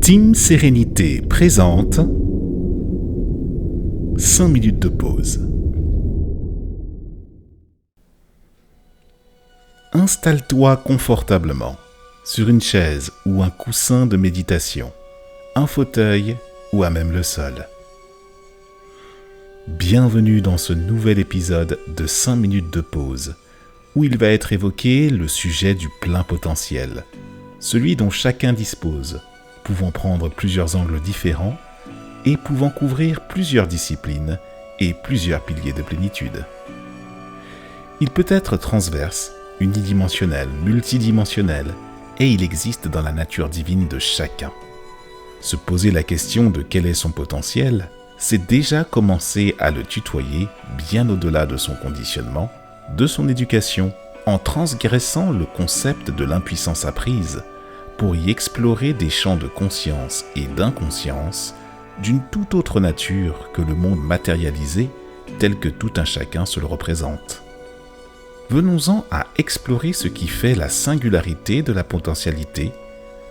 Team Sérénité présente 5 minutes de pause. Installe-toi confortablement sur une chaise ou un coussin de méditation, un fauteuil ou à même le sol. Bienvenue dans ce nouvel épisode de 5 minutes de pause, où il va être évoqué le sujet du plein potentiel, celui dont chacun dispose, pouvant prendre plusieurs angles différents et pouvant couvrir plusieurs disciplines et plusieurs piliers de plénitude. Il peut être transverse, unidimensionnel, multidimensionnel, et il existe dans la nature divine de chacun. Se poser la question de quel est son potentiel, c'est déjà commencer à le tutoyer bien au-delà de son conditionnement, de son éducation, en transgressant le concept de l'impuissance apprise, pour y explorer des champs de conscience et d'inconscience d'une toute autre nature que le monde matérialisé tel que tout un chacun se le représente. Venons-en à explorer ce qui fait la singularité de la potentialité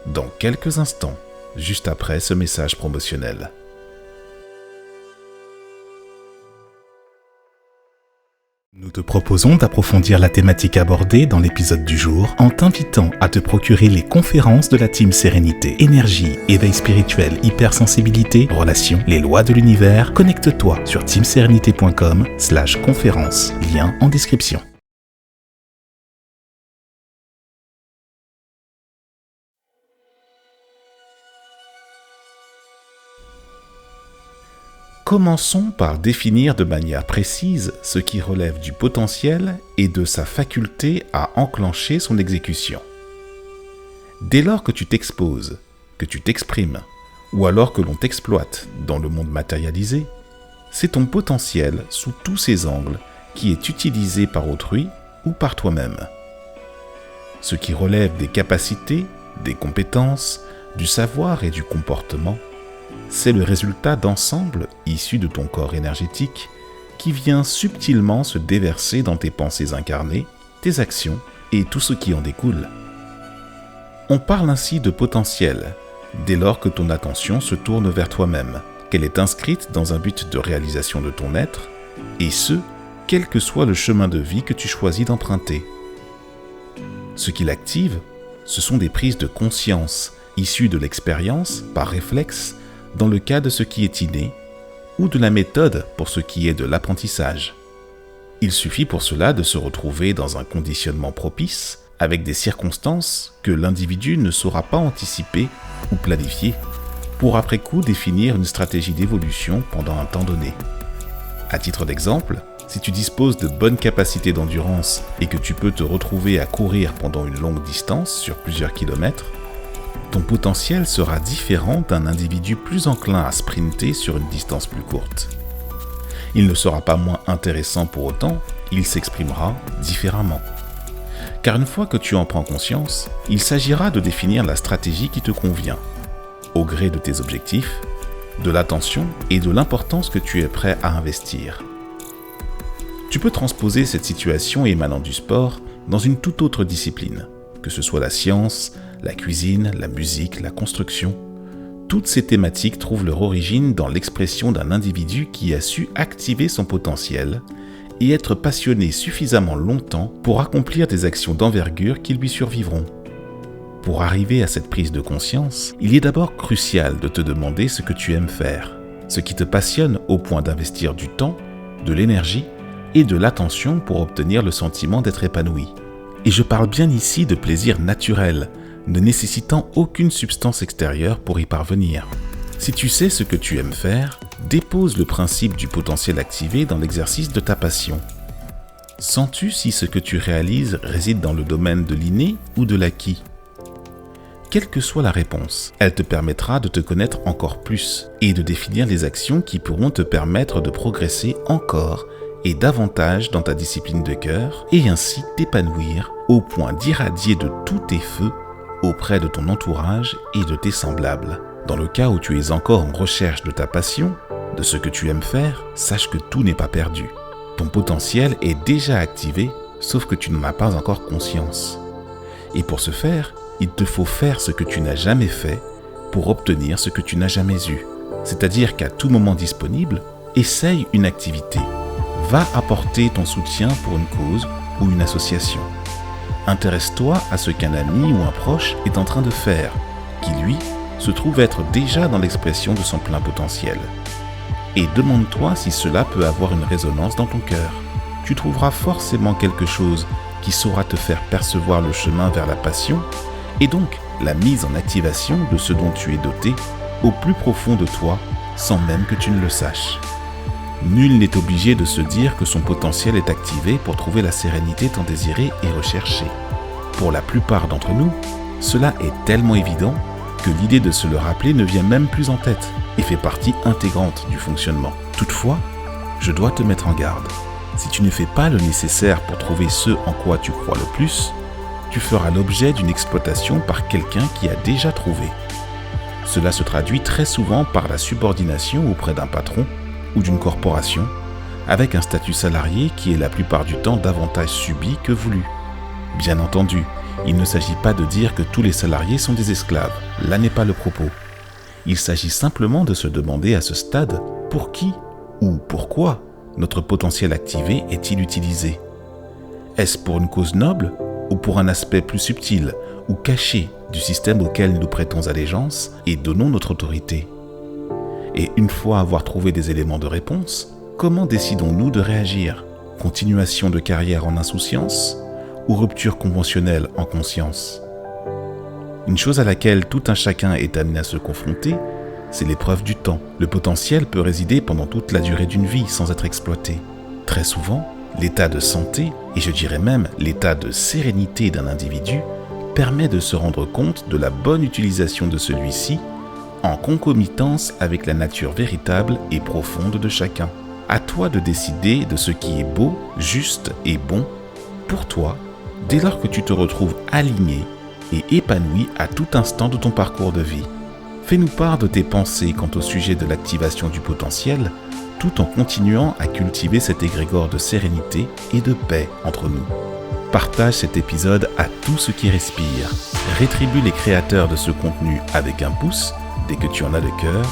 dans quelques instants, juste après ce message promotionnel. Nous te proposons d'approfondir la thématique abordée dans l'épisode du jour en t'invitant à te procurer les conférences de la Team Sérénité, énergie, éveil spirituel, hypersensibilité, relations, les lois de l'univers. Connecte-toi sur teamserenity.com/conférence, lien en description. Commençons par définir de manière précise ce qui relève du potentiel et de sa faculté à enclencher son exécution. Dès lors que tu t'exposes, que tu t'exprimes, ou alors que l'on t'exploite dans le monde matérialisé, c'est ton potentiel sous tous ses angles qui est utilisé par autrui ou par toi-même. Ce qui relève des capacités, des compétences, du savoir et du comportement, c'est le résultat d'ensemble issu de ton corps énergétique qui vient subtilement se déverser dans tes pensées incarnées, tes actions et tout ce qui en découle. On parle ainsi de potentiel dès lors que ton attention se tourne vers toi-même, qu'elle est inscrite dans un but de réalisation de ton être, et ce, quel que soit le chemin de vie que tu choisis d'emprunter. Ce qui l'active, ce sont des prises de conscience issues de l'expérience par réflexe, dans le cas de ce qui est inné, ou de la méthode pour ce qui est de l'apprentissage. Il suffit pour cela de se retrouver dans un conditionnement propice, avec des circonstances que l'individu ne saura pas anticiper ou planifier, pour après coup définir une stratégie d'évolution pendant un temps donné. À titre d'exemple, si tu disposes de bonnes capacités d'endurance et que tu peux te retrouver à courir pendant une longue distance sur plusieurs kilomètres, ton potentiel sera différent d'un individu plus enclin à sprinter sur une distance plus courte. Il ne sera pas moins intéressant pour autant, il s'exprimera différemment. Car une fois que tu en prends conscience, il s'agira de définir la stratégie qui te convient, au gré de tes objectifs, de l'attention et de l'importance que tu es prêt à investir. Tu peux transposer cette situation émanant du sport dans une toute autre discipline, que ce soit la science, la cuisine, la musique, la construction. Toutes ces thématiques trouvent leur origine dans l'expression d'un individu qui a su activer son potentiel et être passionné suffisamment longtemps pour accomplir des actions d'envergure qui lui survivront. Pour arriver à cette prise de conscience, il est d'abord crucial de te demander ce que tu aimes faire, ce qui te passionne au point d'investir du temps, de l'énergie et de l'attention pour obtenir le sentiment d'être épanoui. Et je parle bien ici de plaisir naturel, ne nécessitant aucune substance extérieure pour y parvenir. Si tu sais ce que tu aimes faire, dépose le principe du potentiel activé dans l'exercice de ta passion. Sens-tu si ce que tu réalises réside dans le domaine de l'inné ou de l'acquis ? Quelle que soit la réponse, elle te permettra de te connaître encore plus et de définir les actions qui pourront te permettre de progresser encore et davantage dans ta discipline de cœur et ainsi t'épanouir au point d'irradier de tous tes feux auprès de ton entourage et de tes semblables. Dans le cas où tu es encore en recherche de ta passion, de ce que tu aimes faire, sache que tout n'est pas perdu. Ton potentiel est déjà activé, sauf que tu n'en as pas encore conscience. Et pour ce faire, il te faut faire ce que tu n'as jamais fait pour obtenir ce que tu n'as jamais eu. C'est-à-dire qu'à tout moment disponible, essaye une activité. Va apporter ton soutien pour une cause ou une association. Intéresse-toi à ce qu'un ami ou un proche est en train de faire, qui lui se trouve être déjà dans l'expression de son plein potentiel. Et demande-toi si cela peut avoir une résonance dans ton cœur. Tu trouveras forcément quelque chose qui saura te faire percevoir le chemin vers la passion et donc la mise en activation de ce dont tu es doté au plus profond de toi sans même que tu ne le saches. Nul n'est obligé de se dire que son potentiel est activé pour trouver la sérénité tant désirée et recherchée. Pour la plupart d'entre nous, cela est tellement évident que l'idée de se le rappeler ne vient même plus en tête et fait partie intégrante du fonctionnement. Toutefois, je dois te mettre en garde. Si tu ne fais pas le nécessaire pour trouver ce en quoi tu crois le plus, tu feras l'objet d'une exploitation par quelqu'un qui a déjà trouvé. Cela se traduit très souvent par la subordination auprès d'un patron ou d'une corporation, avec un statut salarié qui est la plupart du temps davantage subi que voulu. Bien entendu, il ne s'agit pas de dire que tous les salariés sont des esclaves, là n'est pas le propos. Il s'agit simplement de se demander à ce stade pour qui ou pourquoi notre potentiel activé est-il utilisé. Est-ce pour une cause noble ou pour un aspect plus subtil ou caché du système auquel nous prêtons allégeance et donnons notre autorité? Et une fois avoir trouvé des éléments de réponse, comment décidons-nous de réagir? Continuation de carrière en insouciance ou rupture conventionnelle en conscience? Une chose à laquelle tout un chacun est amené à se confronter, c'est l'épreuve du temps. Le potentiel peut résider pendant toute la durée d'une vie sans être exploité. Très souvent, l'état de santé, et je dirais même l'état de sérénité d'un individu, permet de se rendre compte de la bonne utilisation de celui-ci en concomitance avec la nature véritable et profonde de chacun. À toi de décider de ce qui est beau, juste et bon pour toi, dès lors que tu te retrouves aligné et épanoui à tout instant de ton parcours de vie. Fais-nous part de tes pensées quant au sujet de l'activation du potentiel, tout en continuant à cultiver cet égrégore de sérénité et de paix entre nous. Partage cet épisode à tout ce qui respire. Rétribue les créateurs de ce contenu avec un pouce dès que tu en as le cœur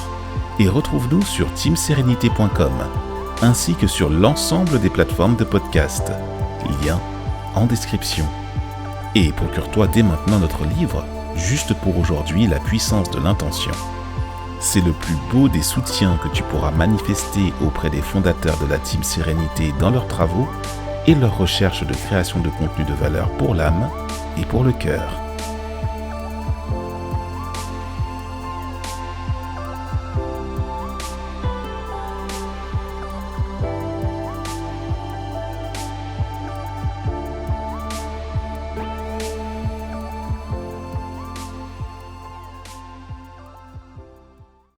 et retrouve-nous sur teamserenity.com ainsi que sur l'ensemble des plateformes de podcast. Lien en description. Et procure-toi dès maintenant notre livre Juste pour aujourd'hui, la puissance de l'intention. C'est le plus beau des soutiens que tu pourras manifester auprès des fondateurs de la Team Sérénité dans leurs travaux et leur recherche de création de contenu de valeur pour l'âme et pour le cœur.